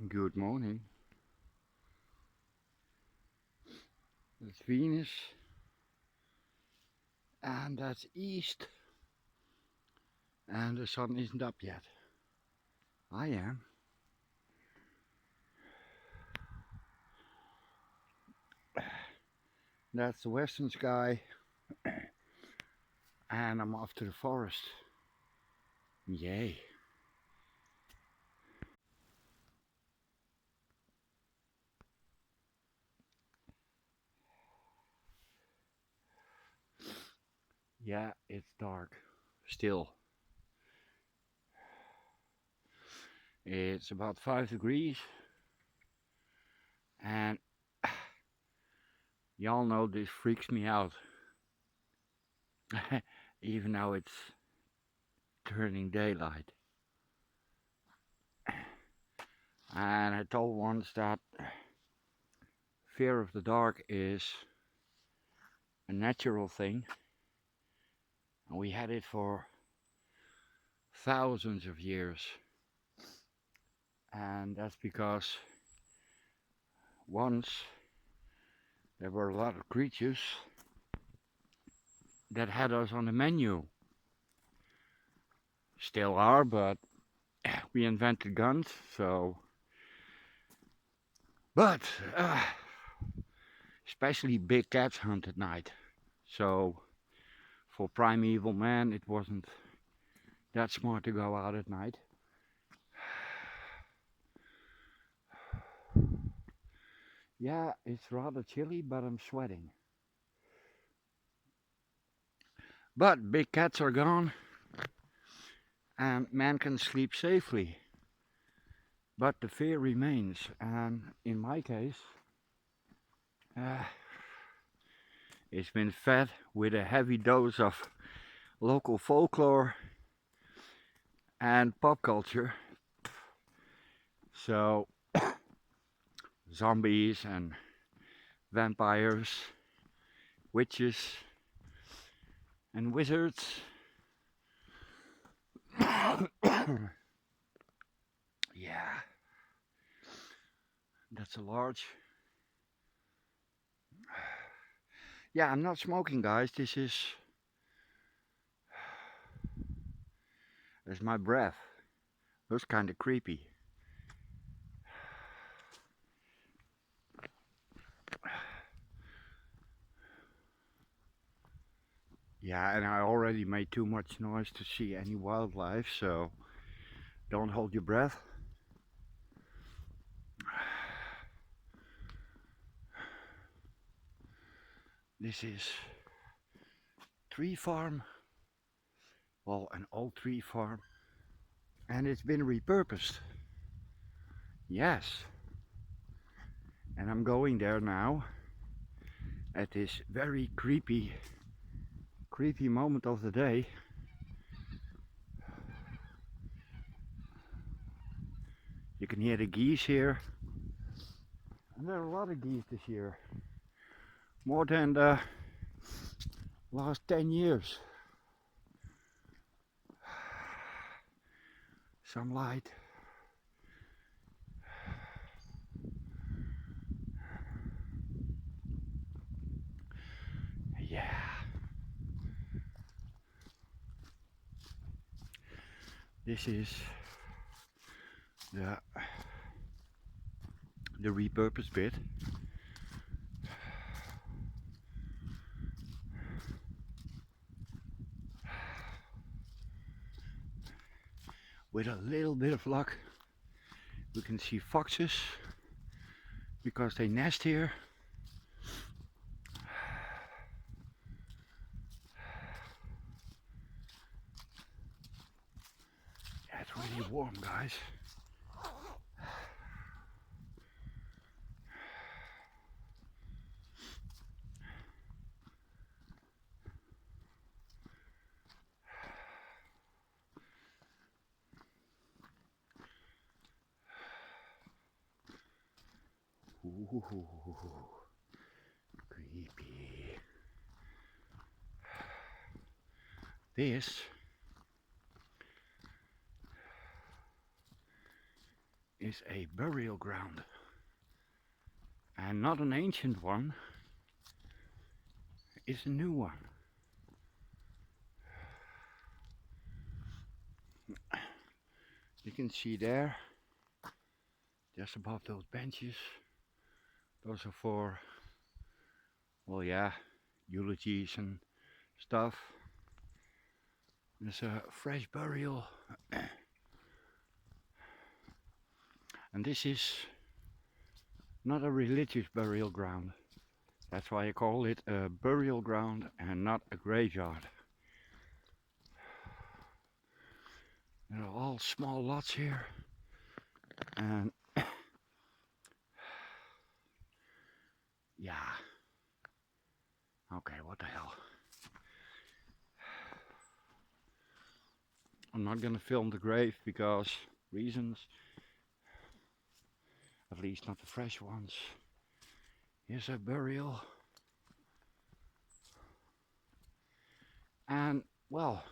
Good morning. That's Venus, and that's East, and the sun isn't up yet. I am. That's the western sky, and I'm off to the forest. Yay. Yeah, it's dark. Still. It's about 5 degrees, and y'all know this freaks me out. Even now it's turning daylight. And I told once that fear of the dark is a natural thing, and we had it for thousands of years. And that's because once there were a lot of creatures that had us on the menu. Still are, but we invented guns, so. But especially big cats hunt at night. So for primeval man, it wasn't that smart to go out at night. Yeah, it's rather chilly, but I'm sweating. But big cats are gone, and man can sleep safely. But the fear remains, and in my case, it's been fed with a heavy dose of local folklore and pop culture. So, zombies and vampires, witches and wizards. Yeah, that's a large. Yeah, I'm not smoking, guys. This my breath. Looks kind of creepy. Yeah, and I already made too much noise to see any wildlife, so don't hold your breath. This is tree farm. Well, an old tree farm. And it's been repurposed. Yes. And I'm going there now at this very creepy moment of the day. You can hear the geese here. And there are a lot of geese this year. More than the last 10 years. Some light. Yeah. This is the repurposed bit. With a little bit of luck, we can see foxes because they nest here. Yeah, it's really warm, guys. Ooh, creepy. This is a burial ground. And not an ancient one, it's a new one. You can see there, just above those benches, those are for, well, yeah, eulogies and stuff. There's a fresh burial. And this is not a religious burial ground. That's why I call it a burial ground and not a graveyard. There are all small lots here. And yeah. Okay, what the hell. I'm not gonna film the grave because reasons. At least not the fresh ones. Here's a burial. And, well,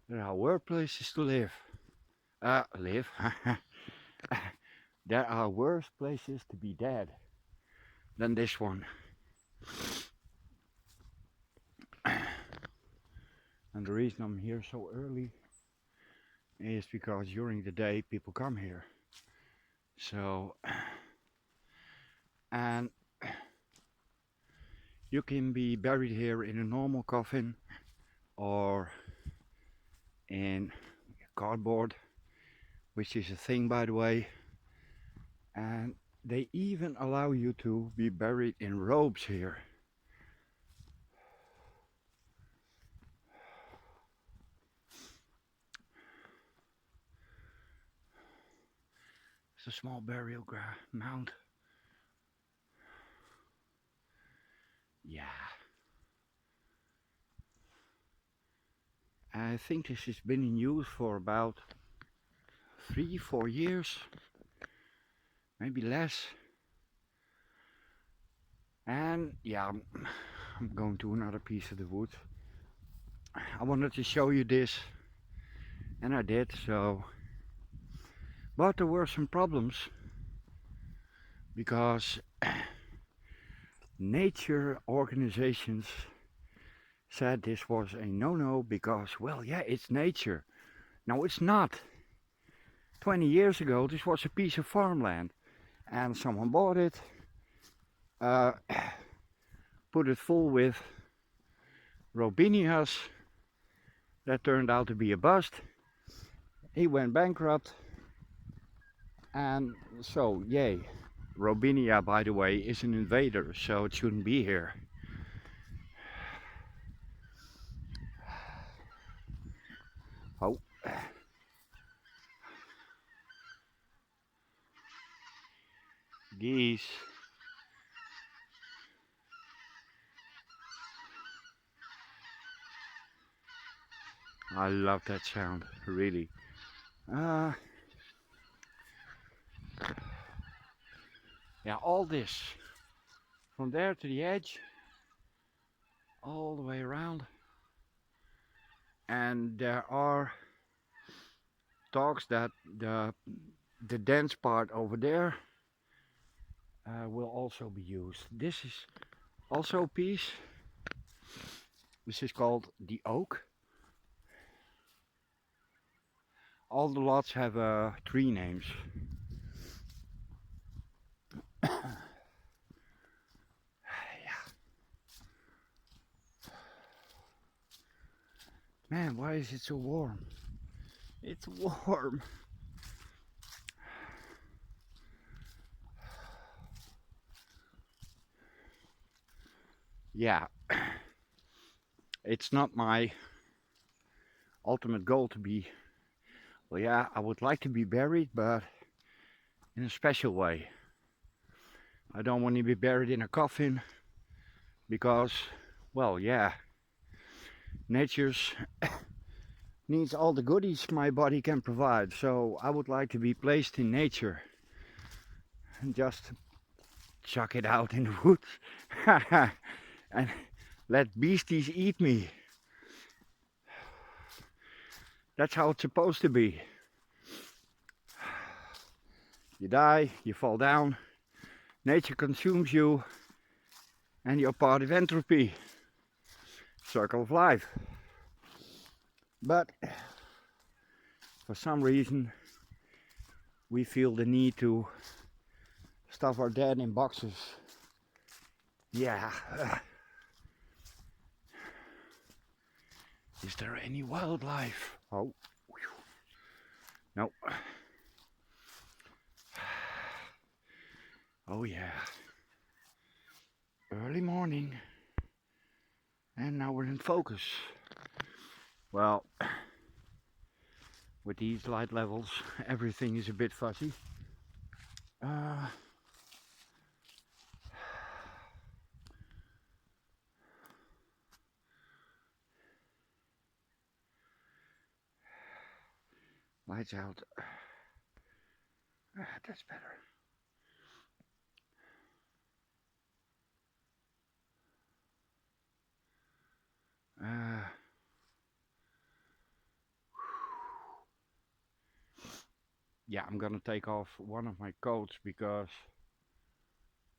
there are worse places to live. There are worse places to be dead than this one. And the reason I'm here so early is because during the day people come here. So, and you can be buried here in a normal coffin or in cardboard, which is a thing, by the way. And they even allow you to be buried in robes here. It's a small burial mound. Yeah. I think this has been in use for about 3-4 years, maybe less. And yeah, I'm going to another piece of the wood. I wanted to show you this, and I did, so. But there were some problems because nature organizations said this was a no-no because, well, yeah, it's nature. No, it's not. 20 years ago, this was a piece of farmland, and someone bought it, put it full with robinias. That turned out to be a bust. He went bankrupt, and so, yay. Robinia, by the way, is an invader, so it shouldn't be here. Oh. Geese. I love that sound, really. Yeah, all this, from there to the edge, all the way around. And there are talks that the dense part over there will also be used. This is also a piece. This is called the oak. All the lots have tree names. Man, why is it so warm? It's warm. Yeah, it's not my ultimate goal to be, well, yeah, I would like to be buried, but in a special way. I don't want to be buried in a coffin because, well, yeah, nature's needs all the goodies my body can provide. So I would like to be placed in nature and just chuck it out in the woods and let beasties eat me. That's how it's supposed to be. You die, you fall down, nature consumes you, and you're part of entropy, circle of life. But for some reason, we feel the need to stuff our dead in boxes. Yeah. Is there any wildlife? Oh, no. Oh yeah. Early morning. And now we're in focus. Well, with these light levels, everything is a bit fuzzy. Lights out. That's better. Yeah, I'm gonna take off one of my coats because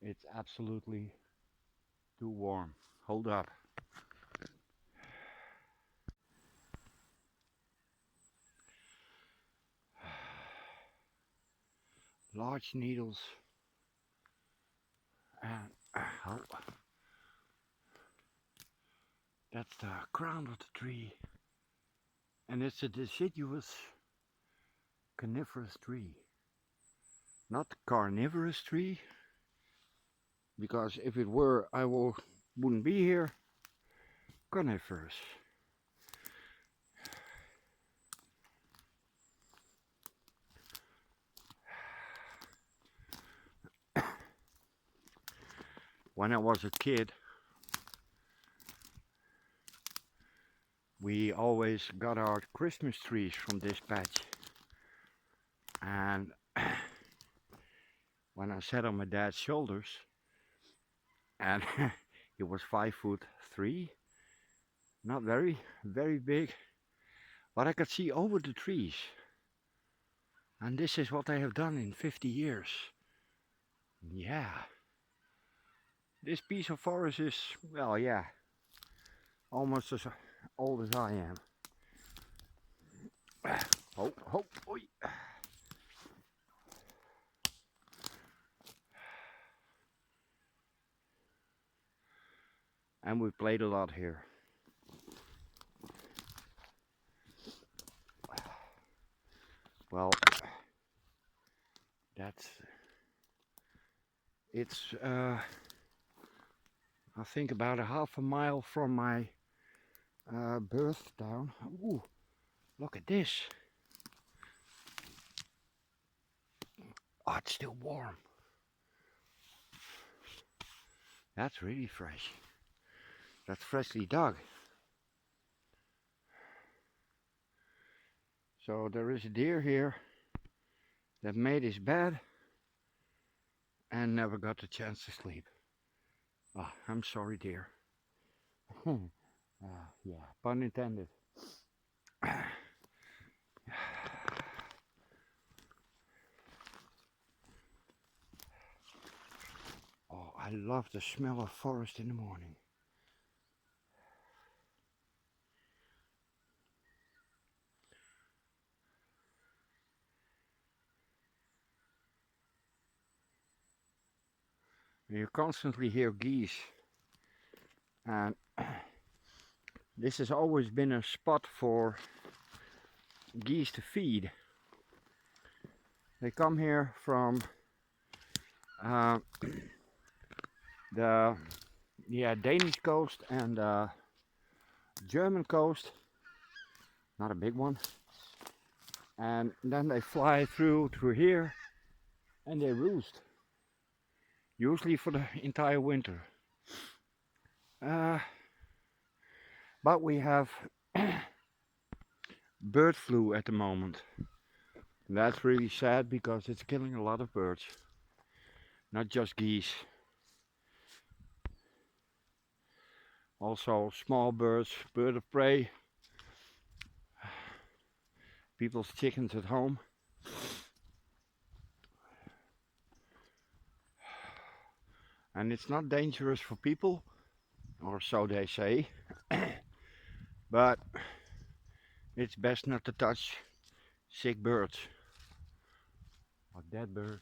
it's absolutely too warm. Hold up. Large needles and oh, that's the crown of the tree, and it's a deciduous coniferous tree, not carnivorous tree, because if it were wouldn't be here. Coniferous. When I was a kid, we always got our Christmas trees from this patch. And when I sat on my dad's shoulders, and he was 5'3", not very, very big, but I could see over the trees. And this is what I have done in 50 years. Yeah. This piece of forest is, well, yeah, almost as old as I am. Oh, oh, oi. And we played a lot here. Well, it's I think about a half a mile from my birth town. Ooh, look at this. Oh, it's still warm. That's really fresh. That's freshly dug. So there is a deer here that made his bed and never got the chance to sleep. Oh, I'm sorry, dear. Yeah, pun intended. Oh, I love the smell of forest in the morning. You constantly hear geese, and this has always been a spot for geese to feed. They come here from the Danish coast and German coast, not a big one, and then they fly through here and they roost, usually for the entire winter. But we have bird flu at the moment. That's really sad because it's killing a lot of birds, not just geese. Also small birds, bird of prey, people's chickens at home. And it's not dangerous for people, or so they say, but it's best not to touch sick birds or dead birds.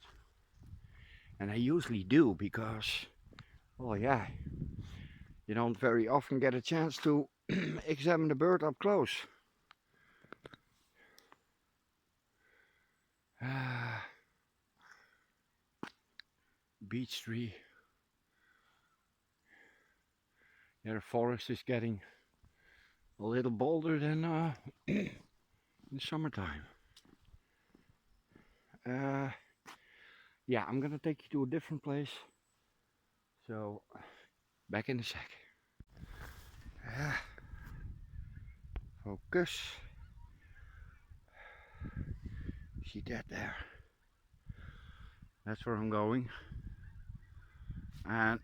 And I usually do because, well, yeah, you don't very often get a chance to examine the bird up close. Beech tree. Yeah, the forest is getting a little bolder than in summertime. Yeah, I'm gonna take you to a different place. So, back in a sec. Focus. See that there? That's where I'm going. And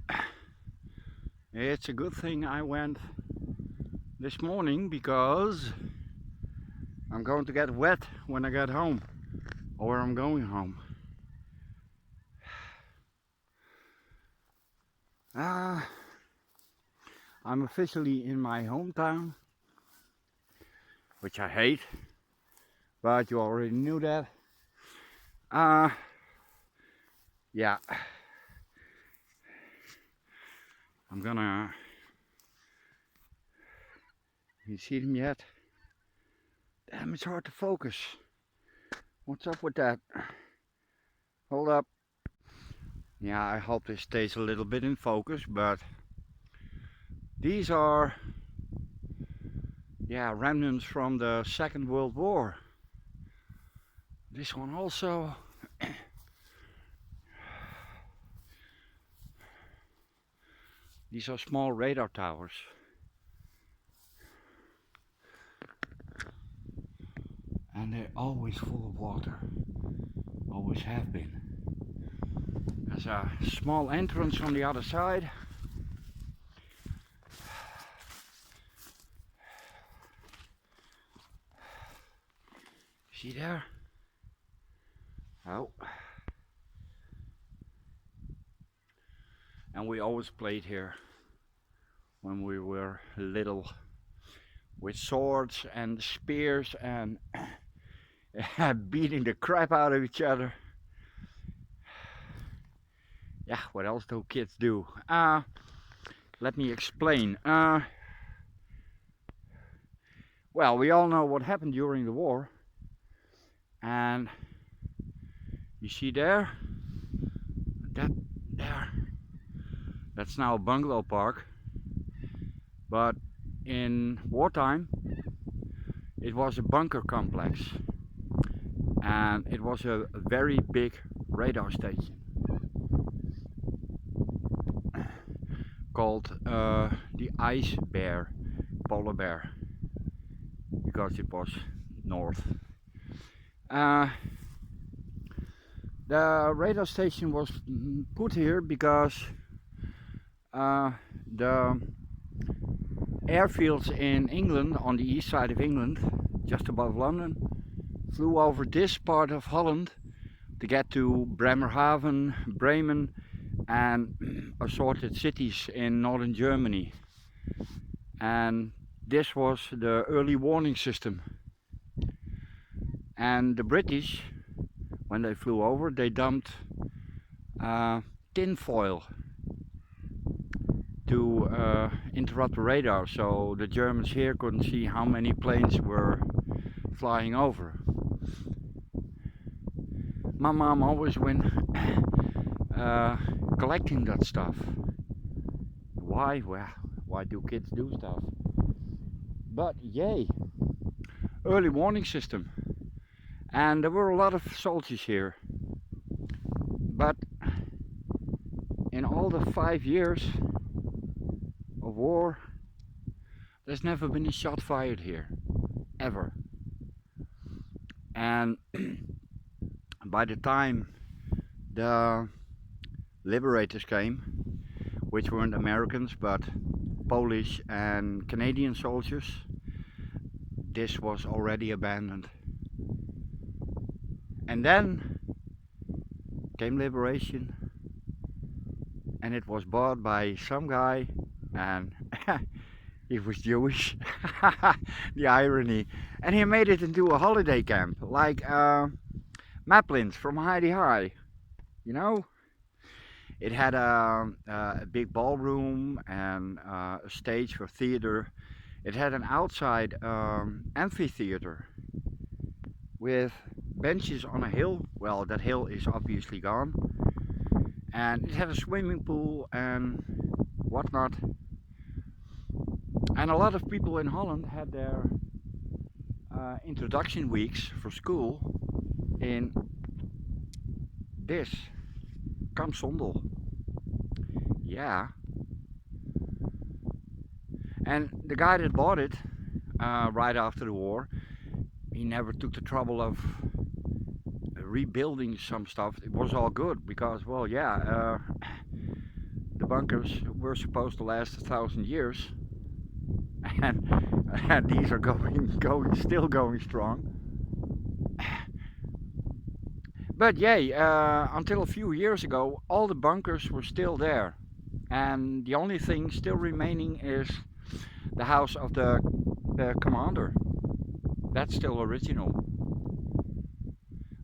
it's a good thing I went this morning because I'm going to get wet when I get home, or I'm going home. I'm officially in my hometown, which I hate, but you already knew that. Yeah, I'm gonna. You see them yet? Damn, it's hard to focus. What's up with that? Hold up. Yeah, I hope this stays a little bit in focus, but these are, yeah, remnants from the Second World War. This one also. These are small radar towers. And they're always full of water. Always have been. There's a small entrance on the other side. See there? Oh. And we always played here when we were little, with swords and spears and beating the crap out of each other. Yeah, what else do kids do? Let me explain. Well, we all know what happened during the war. And you see there? That there. That's now a bungalow park. But in wartime, it was a bunker complex. And it was a very big radar station called the Ice Bear, polar bear, because it was north. The radar station was put here because the airfields in England, on the east side of England, just above London, flew over this part of Holland to get to Bremerhaven, Bremen, and assorted cities in northern Germany. And this was the early warning system. And the British, when they flew over, they dumped tin foil to interrupt the radar, so the Germans here couldn't see how many planes were flying over. My mom always went collecting that stuff. Why? Well, why do kids do stuff? But yay, early warning system. And there were a lot of soldiers here. But in all the 5 years of war, there's never been a shot fired here, ever. And by the time the liberators came, which weren't Americans but Polish and Canadian soldiers, this was already abandoned. And then came liberation, and it was bought by some guy, and he was Jewish. The irony. And he made it into a holiday camp, like Maplin's from Heidi High. You know, it had a big ballroom and a stage for theater. It had an outside amphitheater with benches on a hill. Well, that hill is obviously gone. And it had a swimming pool and whatnot. And a lot of people in Holland had their introduction weeks for school in this Kamsondel. Yeah. And the guy that bought it right after the war, he never took the trouble of rebuilding some stuff. It was all good because, well, yeah, the bunkers were supposed to last 1,000 years, and these are still going strong. But yay, until a few years ago, all the bunkers were still there, and the only thing still remaining is the house of the commander. That's still original.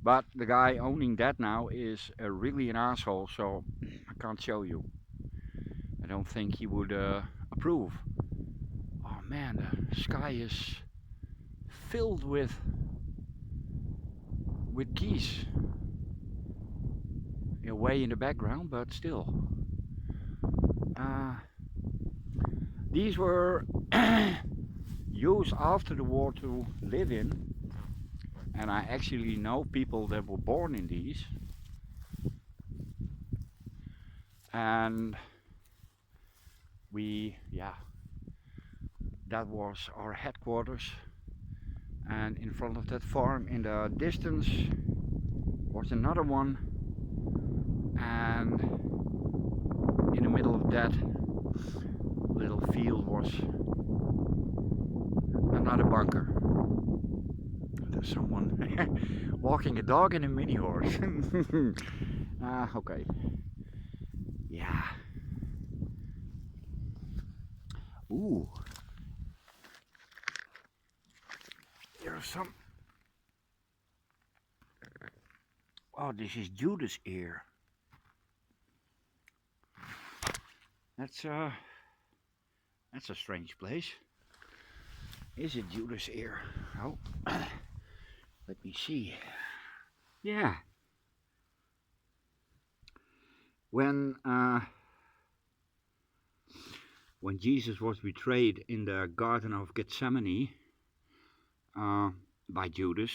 But the guy owning that now is really an asshole, so I can't show you. I don't think he would approve. Oh man, the sky is filled with geese. Way in the background, but still. These were used after the war to live in, and I actually know people that were born in these. And that was our headquarters. And in front of that farm in the distance was another one, and in the middle of that little field was another bunker. There's someone walking a dog and a mini horse. Okay. Yeah. Ooh. Here's some. Oh, this is Judas Ear. That's a strange place. Is it Judas Ear? Oh, let me see. Yeah. When Jesus was betrayed in the Garden of Gethsemane by Judas,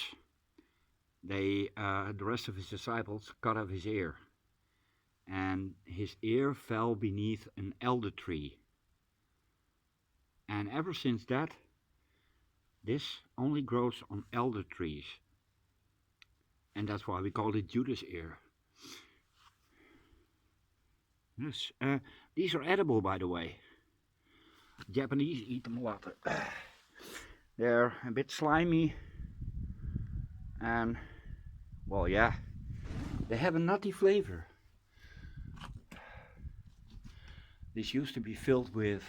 the rest of his disciples cut off his ear, and his ear fell beneath an elder tree. And ever since that, this only grows on elder trees, and that's why we call it Judas Ear. Yes, these are edible, by the way. Japanese eat them a lot. They're a bit slimy, and well, yeah, they have a nutty flavor. This used to be filled with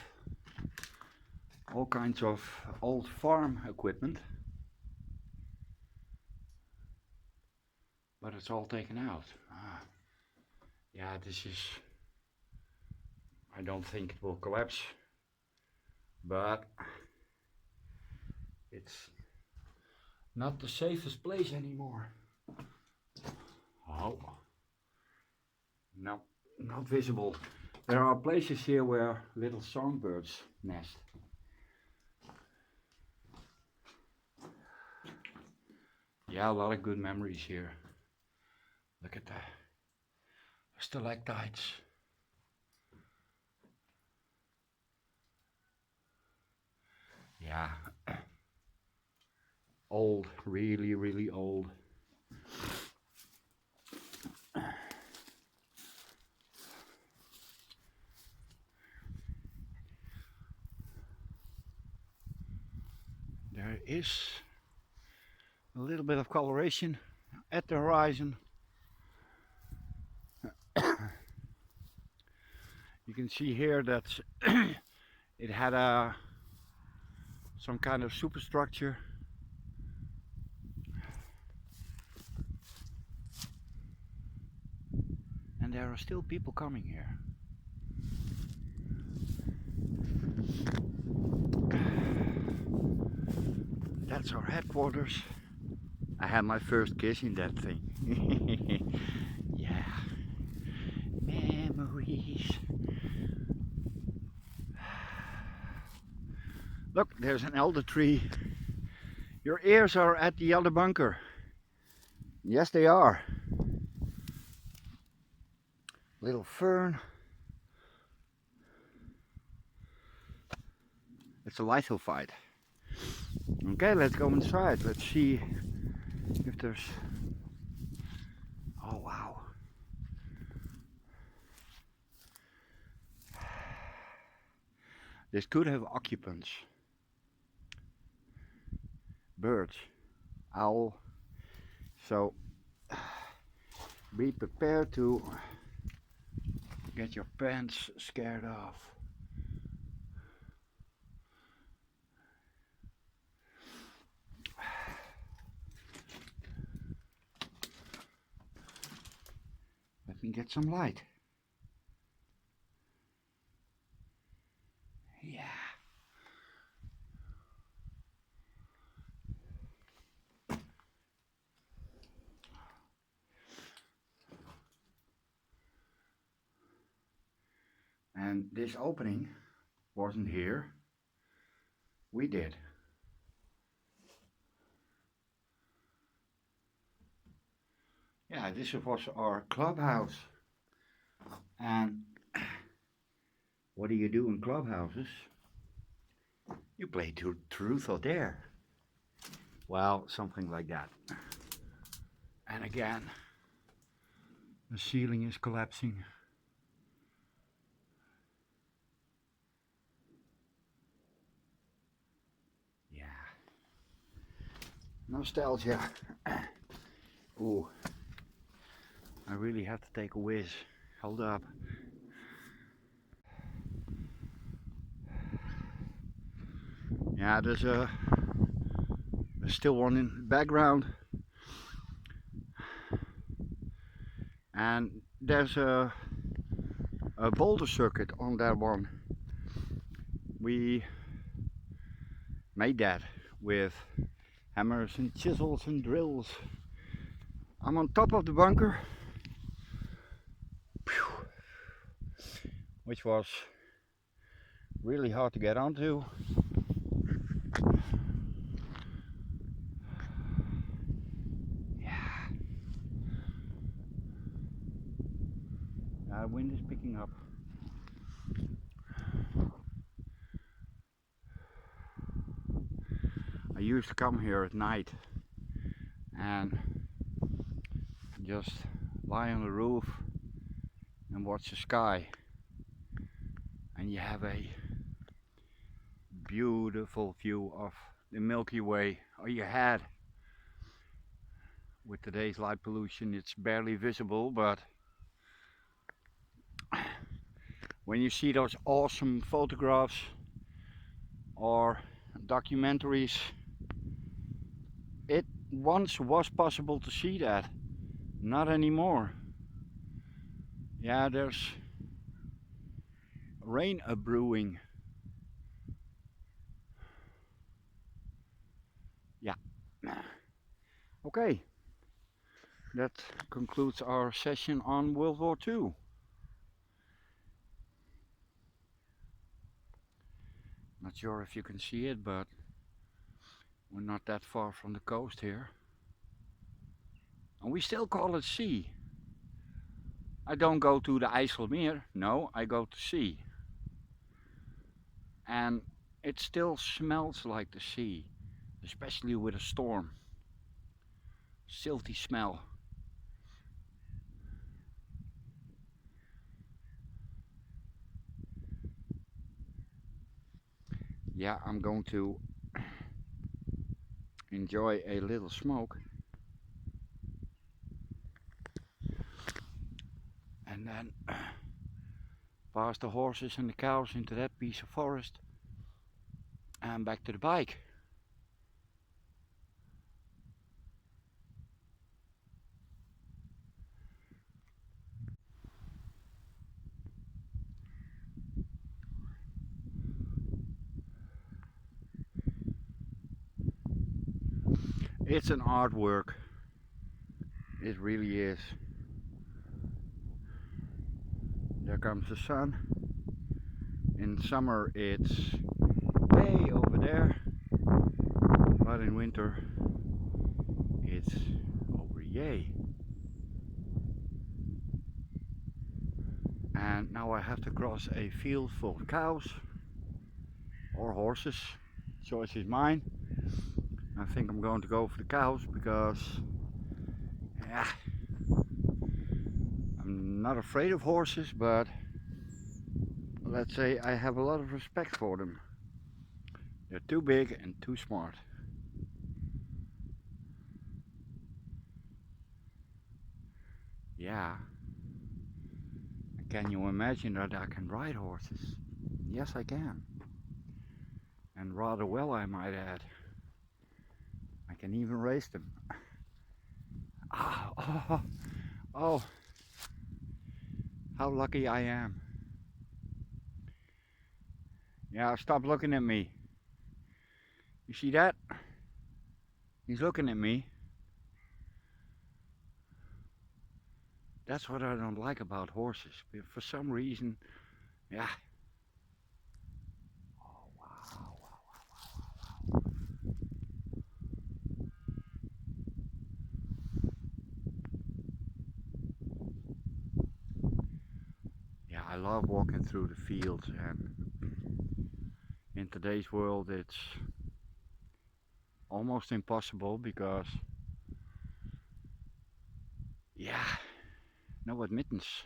all kinds of old farm equipment, but it's all taken out. Yeah, this is, I don't think it will collapse, but it's not the safest place anymore. Oh, no, not visible. There are places here where little songbirds nest. Yeah, a lot of good memories here. Look at the stalactites. Yeah, old, really, really old. There is a little bit of coloration at the horizon. You can see here that it had some kind of superstructure. And there are still people coming here. That's our headquarters. I had my first kiss in that thing. Yeah. Memories. Look, there's an elder tree. Your ears are at the other bunker. Yes, they are. Little fern. It's a lithophite. Okay, let's go inside. Let's see if there's... Oh, wow. This could have occupants. Birds. Owl. So, be prepared to get your pants scared off. Let me get some light. Yeah. And this opening wasn't here. We did. Yeah, this was our clubhouse. And what do you do in clubhouses? You play truth or dare. Well, something like that. And again, the ceiling is collapsing. Yeah. Nostalgia. Ooh. I really have to take a whiz. Hold up. Yeah, there's still one in the background. And there's a boulder circuit on that one. We made that with hammers and chisels and drills. I'm on top of the bunker, which was really hard to get onto. Yeah. The wind is picking up. I used to come here at night and just lie on the roof and watch the sky, and you have a beautiful view of the Milky Way, or you had. With today's light pollution it's barely visible, but when you see those awesome photographs or documentaries, it once was possible to see that. Not anymore. Yeah, there's rain a-brewing. Yeah. Okay. That concludes our session on World War II. Not sure if you can see it, but we're not that far from the coast here. And we still call it sea. I don't go to the IJsselmeer, no, I go to sea. And it still smells like the sea, especially with a storm. Silty smell. Yeah, I'm going to enjoy a little smoke. And then past the horses and the cows into that piece of forest and back to the bike. It's an artwork. It really is. There comes the sun. In summer it's way over there, but in winter it's over yay. And now I have to cross a field full of cows or horses. Choice is mine. I think I'm going to go for the cows because, yeah, I'm not afraid of horses, but let's say I have a lot of respect for them. They're too big and too smart. Yeah. Can you imagine that I can ride horses? Yes, I can. And rather well, I might add. I can even race them. Oh, how lucky I am. Yeah, stop looking at me. You see that? He's looking at me. That's what I don't like about horses. For some reason, yeah. Oh, wow. Yeah, I love walking through the fields, and in today's world it's almost impossible because, yeah, no admittance.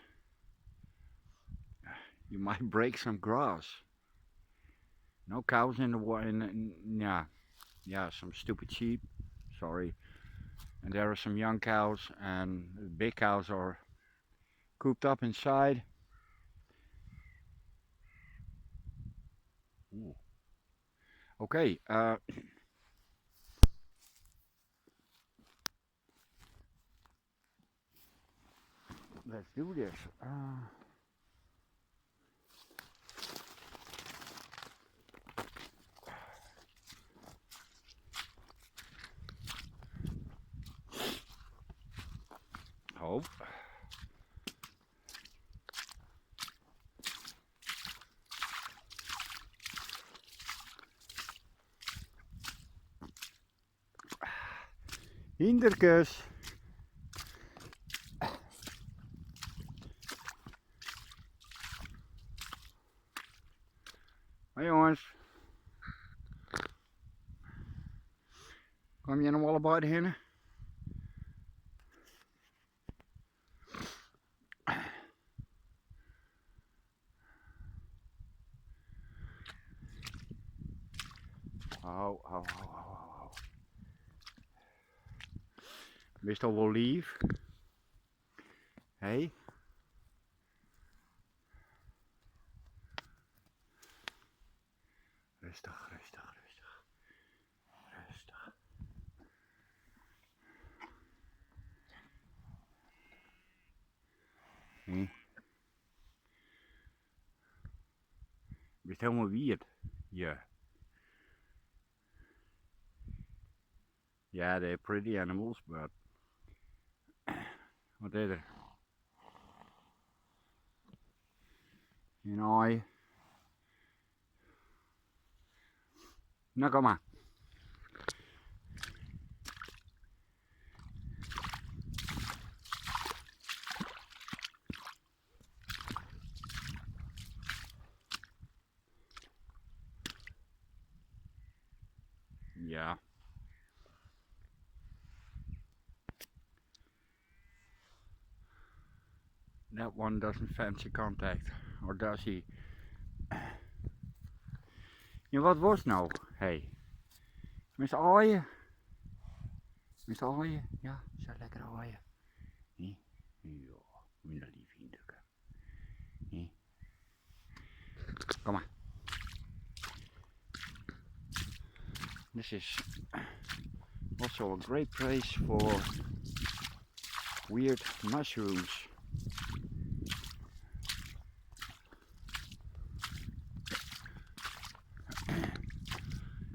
You might break some grass. No cows in the water. Yeah, some stupid sheep. Sorry. And there are some young cows, and the big cows are cooped up inside. Ooh. Okay. Let's do this. Hope. Hinderkes. Hoi jongens. Kom je nog allebei heen? Oh. Meestal wel lief. Hey. Rustig. Je bent helemaal weird. Yeah. Yeah, they're pretty animals, but what is it? You know, nou kom maar. Yeah. That one doesn't fancy contact. Or does he? Ja, wat was nou? Hey. Met z'n allen? Met z'n allen? Ja, zo lekker aaien. Ja, moet je lief hinderken. this is also a great place for weird mushrooms.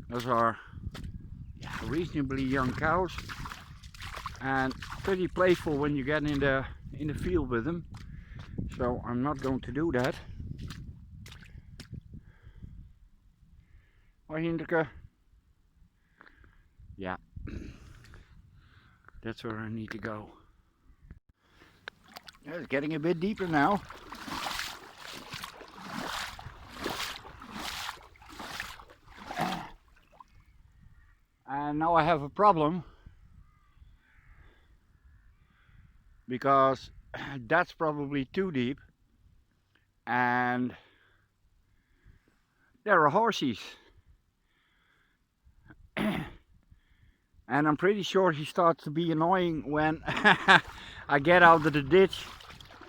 Those are reasonably young cows and pretty playful when you get in the field with them. So I'm not going to do that. Hoi Hinderke. Yeah, that's where I need to go. It's getting a bit deeper now. And now I have a problem, because that's probably too deep and there are horses. And I'm pretty sure he starts to be annoying when I get out of the ditch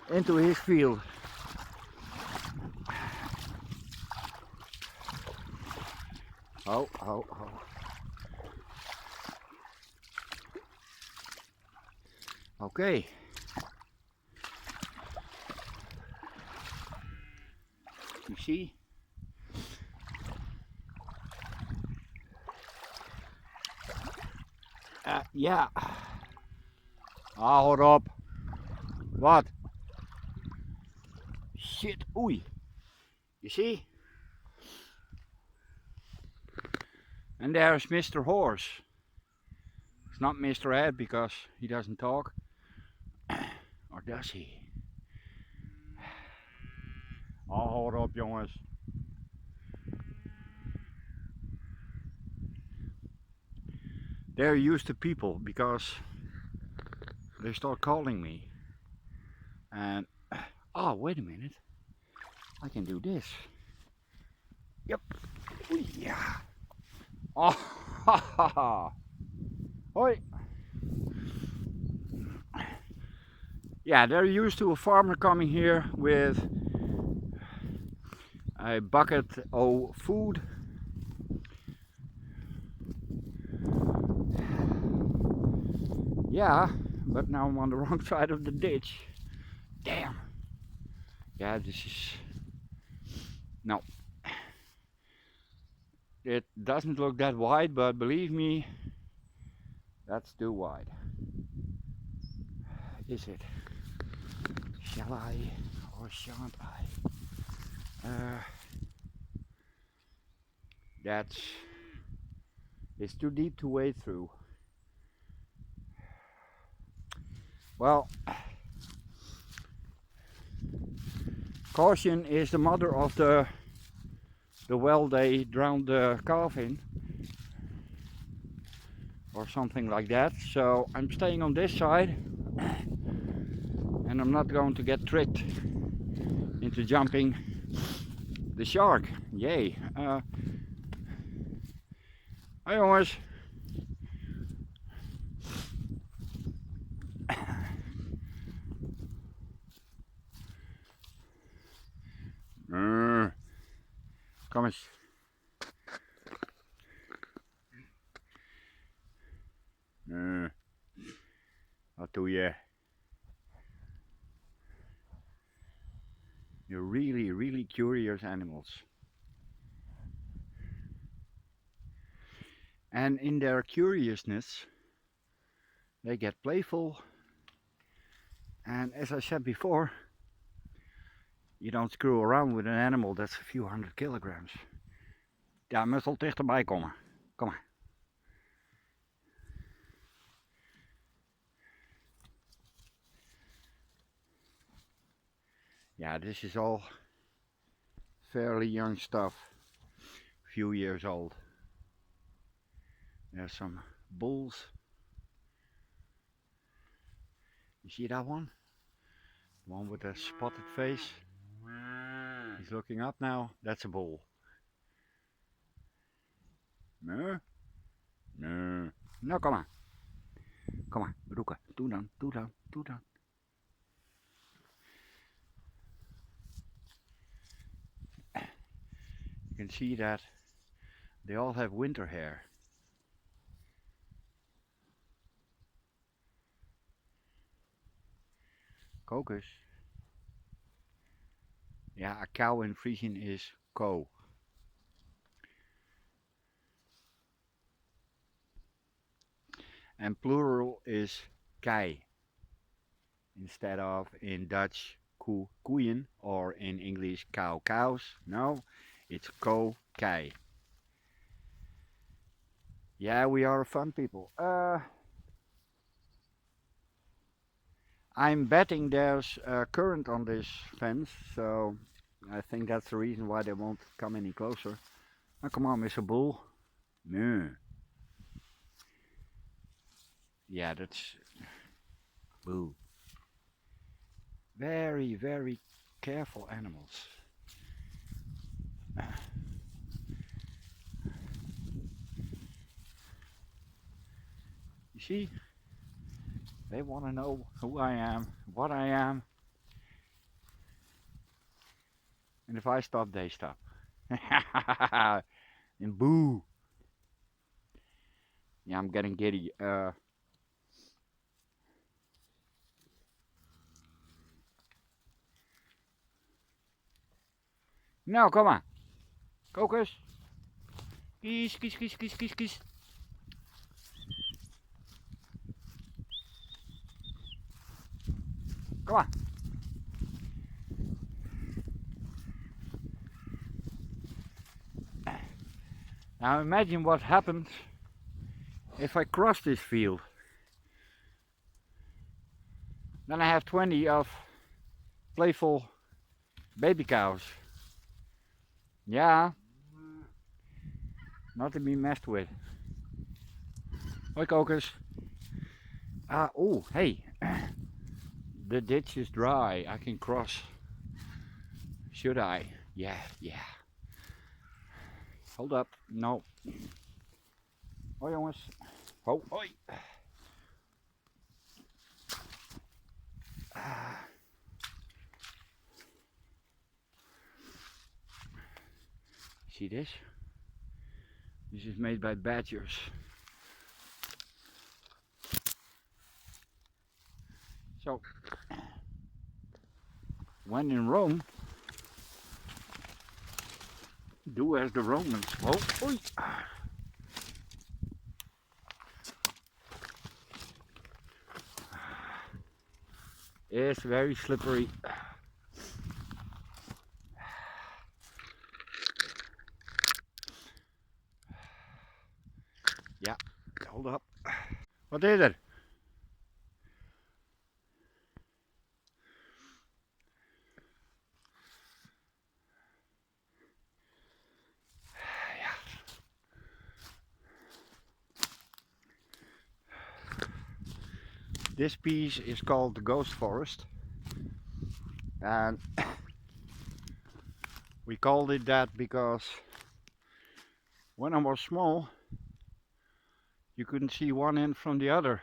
into his field. Oh. Okay. You see? Ja. Houd op. Wat? Shit, oei. You see? And there's Mr. Horse. It's not Mr. Ed because he doesn't talk. Or does he? Houd op, jongens. They're used to people because they start calling me. And oh, wait a minute. I can do this. Yep. Yeah. Oh, ha ha ha. Hoi. Yeah, they're used to a farmer coming here with a bucket of food. Yeah, but now I'm on the wrong side of the ditch. Damn. Yeah, this is... No. It doesn't look that wide, but believe me, that's too wide. Is it? Shall I or shan't I? It's too deep to wade through. Well, caution is the mother of the well they drowned the calf in, or something like that. So I'm staying on this side, and I'm not going to get tricked into jumping the shark. Yay. Hi jongens. Kom eens. Wat doe je? You're really curious animals. And in their curiousness, they get playful. And as I said before, you don't screw around with an animal that's a few hundred kilograms. Ja, moet wel dichterbij komen. Kom maar. Yeah, this is all fairly young stuff, few years old. There's some bulls. You see that one? The one with the spotted face. He's looking up now. That's a bull. No? No. No, kom maar. Kom maar, roeken. Doe dan. You can see that they all have winter hair. Kokos. Yeah, a cow in Frisian is ko. And plural is kei. Instead of in Dutch koeien or in English cows. No, it's ko kei. Yeah, we are fun people. I'm betting there's current on this fence, so I think that's the reason why they won't come any closer. Oh, come on, Mr. Bull. No. Yeah, that's boo. Very, very careful animals. You see, they want to know who I am, what I am, and if I stop, they stop. And boo. Yeah, I'm getting giddy. No, come on. Kokos. Kies, kies, kies, kies, kies, kies. Come on. Now imagine what happens if I cross this field. Then I have 20 of playful baby cows. Yeah, not to be messed with. Hoi kokers. Oh, hey. The ditch is dry. I can cross. Should I? Yeah, yeah. Hold up. No. Hoi jongens. Ho, hoi. See this? This is made by badgers. So, when in Rome, do as the Romans. Oh, oi. It's very slippery. Yeah, hold up. What is it? This piece is called the Ghost Forest, and we called it that because when I was small you couldn't see one end from the other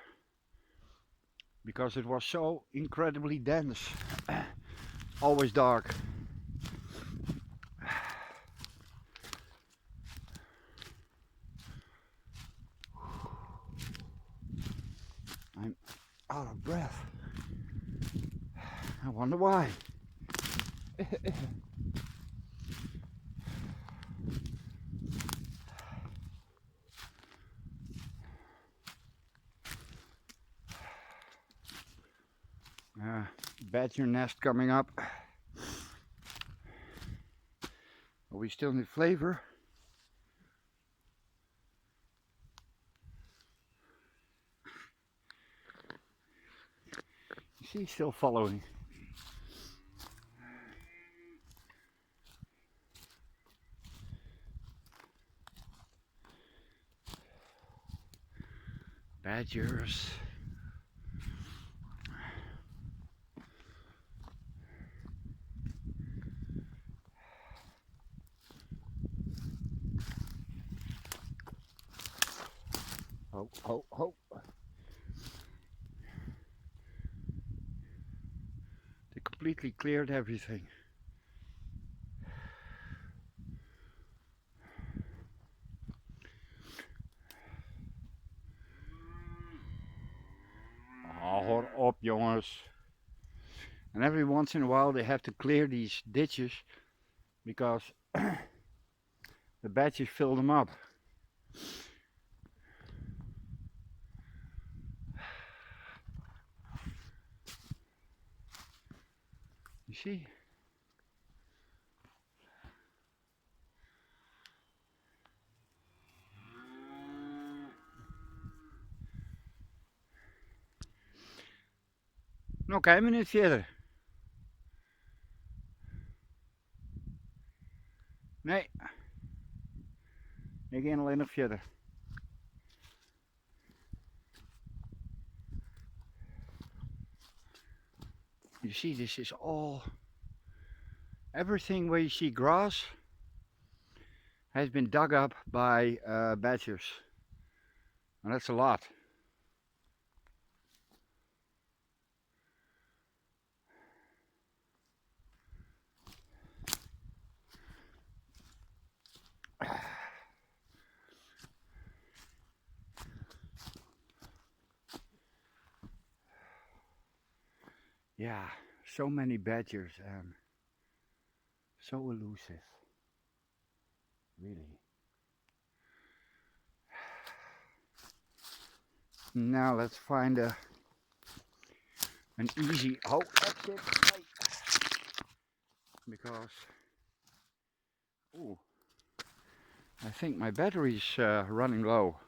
because it was so incredibly dense, always dark. I'm out of breath. I wonder why. Badger nest coming up. But we still need flavor. You see, still following. Badgers. Ho, ho, ho. They completely cleared everything. Oh, hoor op jongens. And every once in a while they have to clear these ditches because the badgers fill them up. You see? Nog een minuut verder. Nee. Ik ga alleen nog verder. You see, this is all, everything where you see grass has been dug up by badgers. And that's a lot. Yeah, so many badgers and so elusive. Really. Now let's find an easy exit. Because, ooh, I think my battery's running low.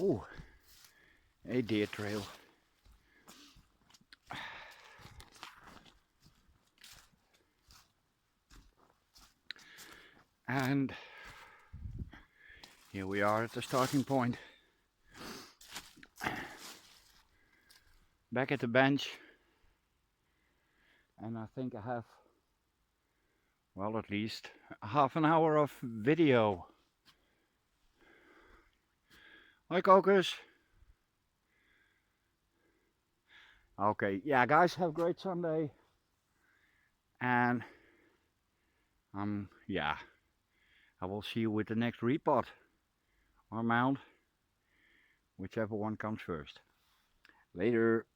Oh, a deer trail. And here we are at the starting point. Back at the bench. And I think I have, well, at least half an hour of video. Hi, Cocos. Okay, yeah, guys, have a great Sunday. And yeah, I will see you with the next repot or mount, whichever one comes first. Later.